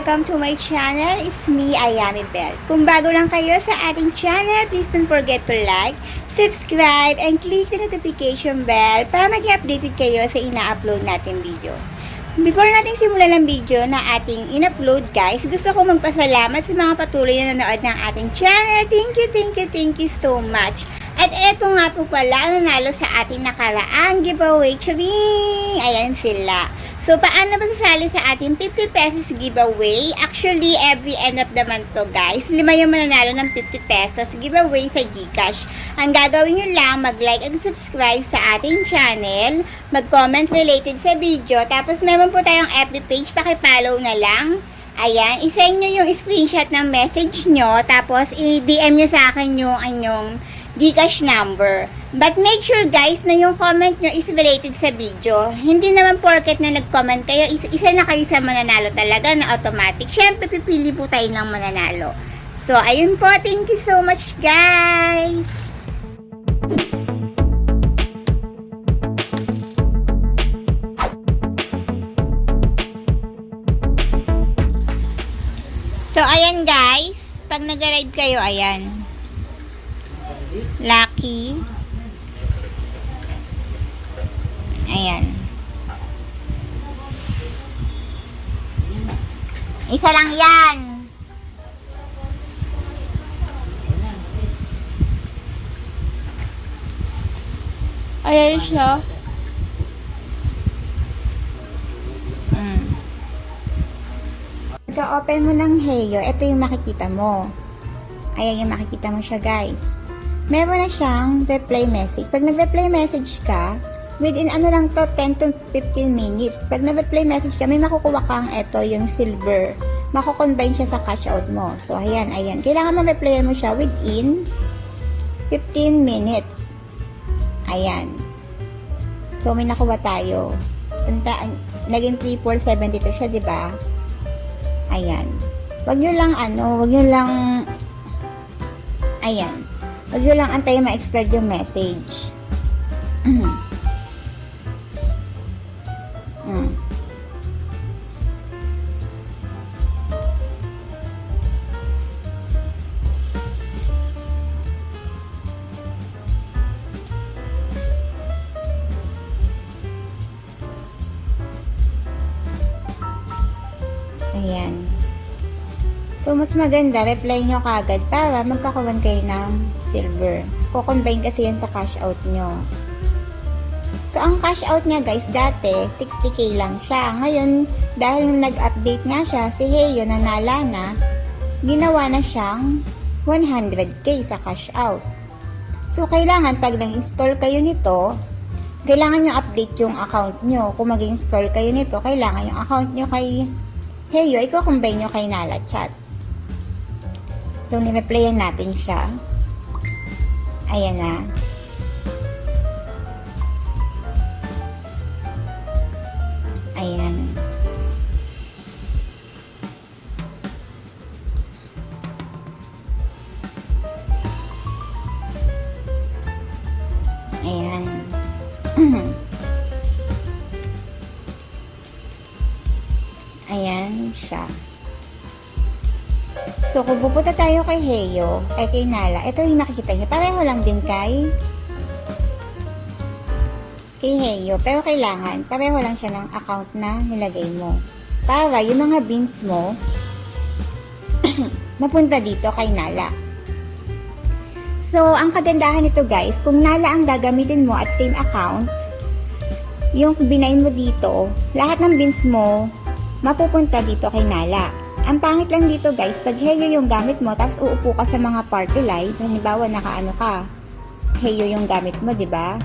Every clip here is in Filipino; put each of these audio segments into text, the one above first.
welcome to my channel. It's me, Ayami Bell. Kung bago lang kayo sa ating channel, please don't forget to like, subscribe, and click the notification bell para maging updated kayo sa ina-upload natin video. Before natin simulan ang video na ating in-upload guys, gusto ko magpasalamat sa mga patuloy na nanood ng ating channel. Thank you so much. At eto nga po pala ang nanalo sa ating nakaraang giveaway. Charing! Ayan sila. So, paano ba sasali sa ating 50 pesos giveaway? Actually, every end of the month to guys. 5 yung mananalo ng 50 pesos giveaway sa GCash. Ang gagawin nyo lang, mag-like at subscribe sa ating channel. Mag-comment related sa video. Tapos, meron po tayong FB page. Paki-follow na lang. Ayan, isend nyo yung screenshot ng message nyo. Tapos, i-DM nyo sa akin yung anyong GCash number. But make sure guys na yung comment nyo is related sa video. Hindi naman porket na nag-comment kayo, isa na kayo sa mananalo talaga na automatic. Syempre, pipili po tayo ng mananalo. So, ayun po. Thank you so much guys! So, ayan guys. Pag nag-live kayo, ayan. Lucky. Ayan. Isa lang yan. Ayan siya. Pagka-open mo ng Heyo, ito yung makikita mo. Ayan yung makikita mo siya guys. Meron na siyang reply message. Pag nag-reply message ka, within ano lang to, 10 to 15 minutes. Pag nag-reply message ka, may makukuha kang ito, yung silver. Mako-combine siya sa cash out mo. So, ayan. Kailangan ma-replyan mo siya within 15 minutes. Ayan. So, may nakuha tayo. Naging 3,472 siya, diba? Ayan. Wag nyo lang ayan. Wag nyo lang antayin ma-expire yung message. Ayan. So, mas maganda, reply nyo kagad para magkakawan kayo ng silver. Kukombine kasi yan sa cash out nyo. So, ang cash out niya guys, dati, 60k lang siya. Ngayon, dahil nag-update nga siya, si Heyo nanala na, ginawa na siyang 100k sa cash out. So, kailangan pag nag-install kayo nito, kailangan nyo update yung account nyo. Kung mag-install kayo nito, kailangan yung account nyo kay Heyo, i-combine nyo kay Nala Chat. So, ni-replyan natin siya. Ayan na. Ayan. Ayan. Ayan siya. So, kung pupunta tayo kay Heyo, kay Nala, ito yung makikita niyo. Pareho lang din kay Heyo. Pero kailangan, pareho lang siya ng account na nilagay mo. Para yung mga bins mo, mapunta dito kay Nala. So, ang kagandahan nito guys, kung Nala ang gagamitin mo at same account, yung binain mo dito, lahat ng bins mo, mapupunta dito kay Nala. Ang pangit lang dito guys, pag Heyo yung gamit mo, tapos uupo ka sa mga party live, halimbawa nakaano ka, Heyo yung gamit mo, di ba?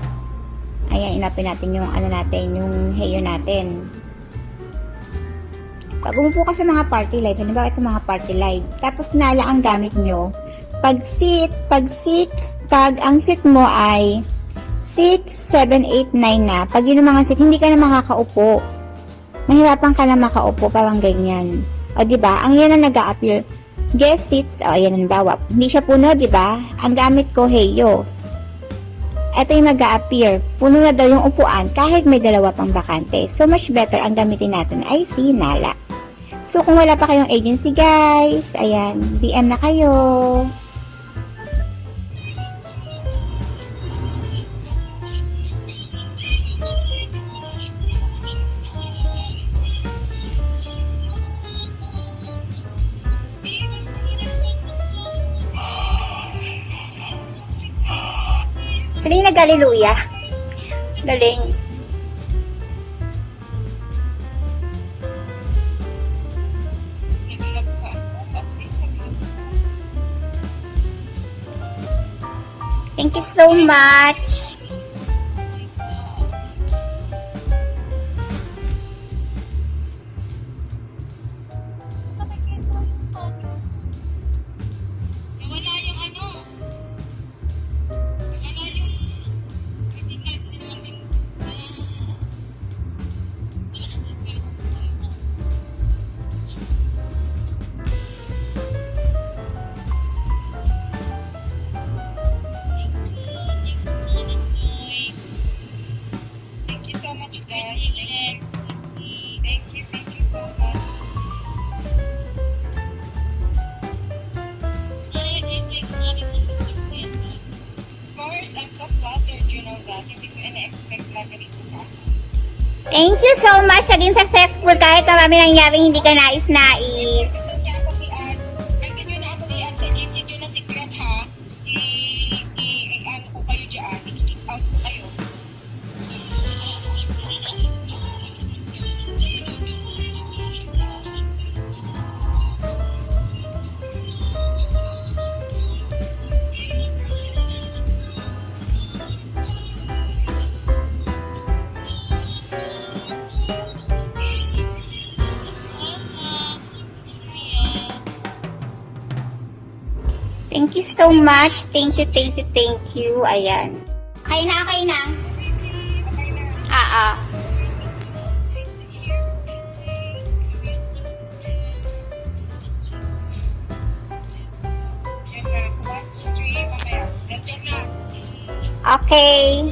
Ayan, inapin natin yung yung Heyo natin. Pag umupo ka sa mga party live, halimbawa ito mga party live, tapos Nala ang gamit nyo, pag ang seat mo ay 6, 7, 8, 9 na, pag yun ang mga seat, hindi ka na makakaupo. Mahirapan ka na makaupo, parang ganyan. O, diba? Ang yan ang nag-a-appear. Guest seats, o, ayan ang bawa. Hindi siya puno, diba? Ang gamit ko, Heyo. ito yung mag-a-appear. Puno na daw yung upuan kahit may dalawa pang bakante. So, much better ang gamitin natin ay si Nala. So, kung wala pa kayong agency, guys, ayan, DM na kayo. Sila yung nag-hallelujah. Galing. Thank you so much. Nawala yung ano. Nawala yung physical namin. Thank you so much, guys. Thank you so much. Of course, I'm so flattered, you know that. Hindi ko ina-expect na ganito ka. Thank you so much. Naging successful kahit marami nangyaring hindi ka nais-nais. Gusto niya ako i-add. Pwede nyo na ako i-add sa GC nyo na secret, ha? I-ano ko kayo dyan. I-kick out ko kayo. Thank you so much. Thank you, thank you, thank you. Ayan. Kain na, kain na. Okay na. Ah. 6 years. Yan na. 1, 2, 3. Mamaya. Nandiyan na. Okay.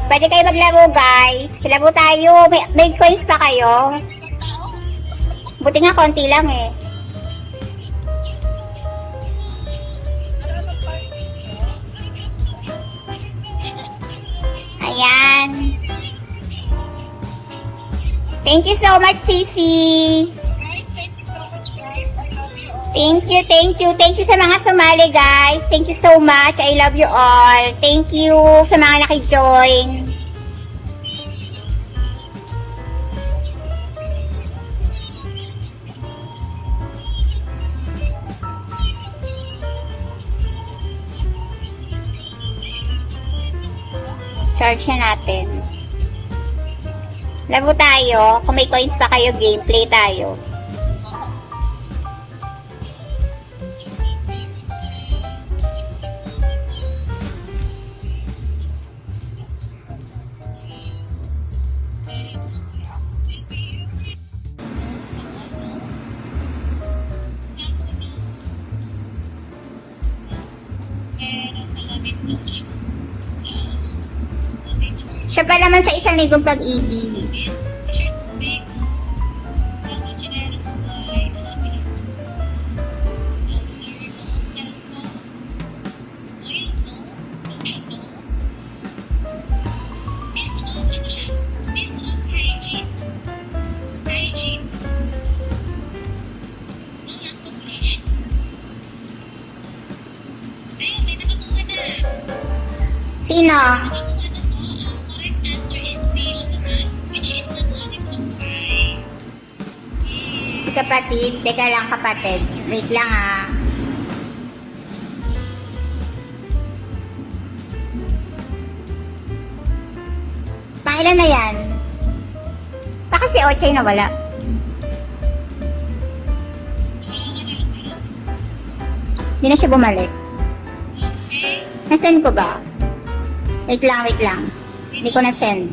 Pwede kayo maglaro, guys. Laro tayo. May coins pa kayo. Buti nga konti lang eh. Ayan. Thank you so much, Sisi. Guys, thank you so much, guys. I love you all. Thank you, thank you. Thank you sa mga sumali, guys. Thank you so much. I love you all. Thank you sa mga nakijoin. Charge na natin. Laro tayo. Kung may coins pa kayo, gameplay tayo. Siya pa naman sa 1,000 pag-ibig. Sino? Si kapatid. Teka lang, kapatid. Wait lang ah. Pangilan na yan? Baka si Ochay na wala. Hindi na siya bumalik. Nasend ko ba? Wait lang, wait lang. Hindi ko na-send.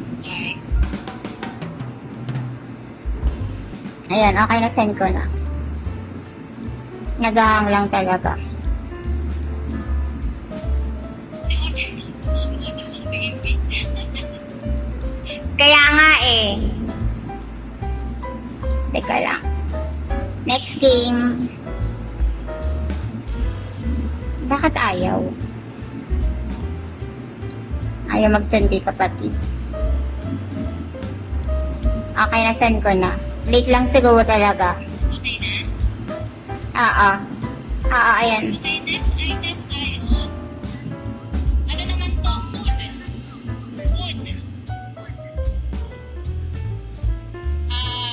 Ayan, okay, na-send ko na. Nagahang lang talaga. Kaya nga eh. Teka lang. Next game. Bakit ayaw? Ayaw mag-send kay kapatid. Okay, na-send ko na. Late lang siguro talaga. Okay na? Oo. Oo, ayan. Okay, next item tayo. Ano naman to? Food. Food.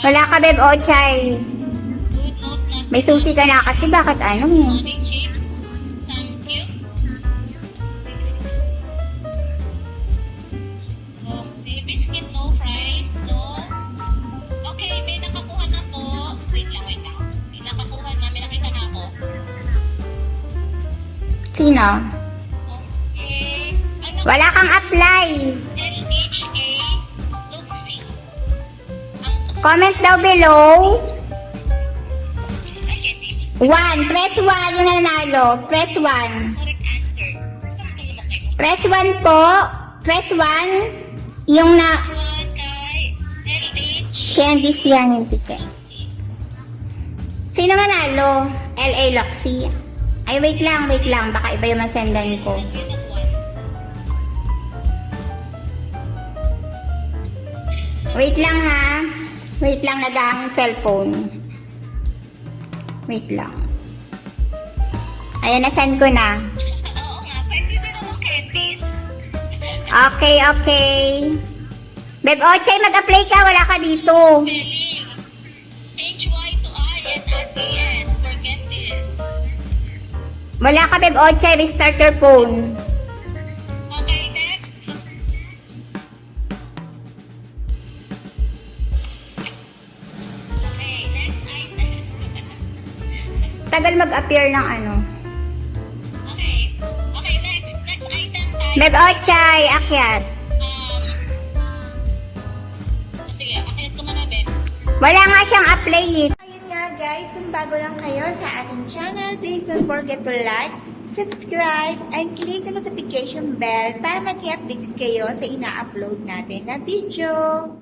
Wala ka, Beb Ochay. Food note na May susi ka na kasi bakit ano? morning chips. Samgyup. Okay, biscuit, no fries, no. Okay, may nakakuha na po. Wait lang. May nakakuha na, may nakita na ako. Sino? Okay. Ano? Wala kang apply. LHA Luxi. Ang Comment daw below. I get it. 1. Press 1 yung nanalo. Press 1. Correct answer. Tumulong kayo. Press 1 po. Press 1. Yung na... One kay LH Candice yan yung ticket. Luxi. Sino nanalo? LA Loxy. Ay, wait lang. Baka iba yung masendan ko. Yun ang one. Wait lang ha. Wait lang, nag-aang cellphone. Wait lang. Ayan, nasend ko na. Oo nga, pwede din naman candies. Okay. Beb Ochay, mag-apply ka. Wala ka dito. Spelling. HY to I and add ES for candies. Wala ka, Beb Ochay. Restart your phone. Okay, next. Okay, next item. Tagal mag-appear ng ano. Okay, next item tayo. Beb Ochay, akyat. Sige, akyat ko muna, Ben. Wala nga siyang apply eh. Ayun nga guys, kung bago lang kayo sa ating channel, please don't forget to like, subscribe, and click the notification bell para mag-updated kayo sa ina-upload natin na video.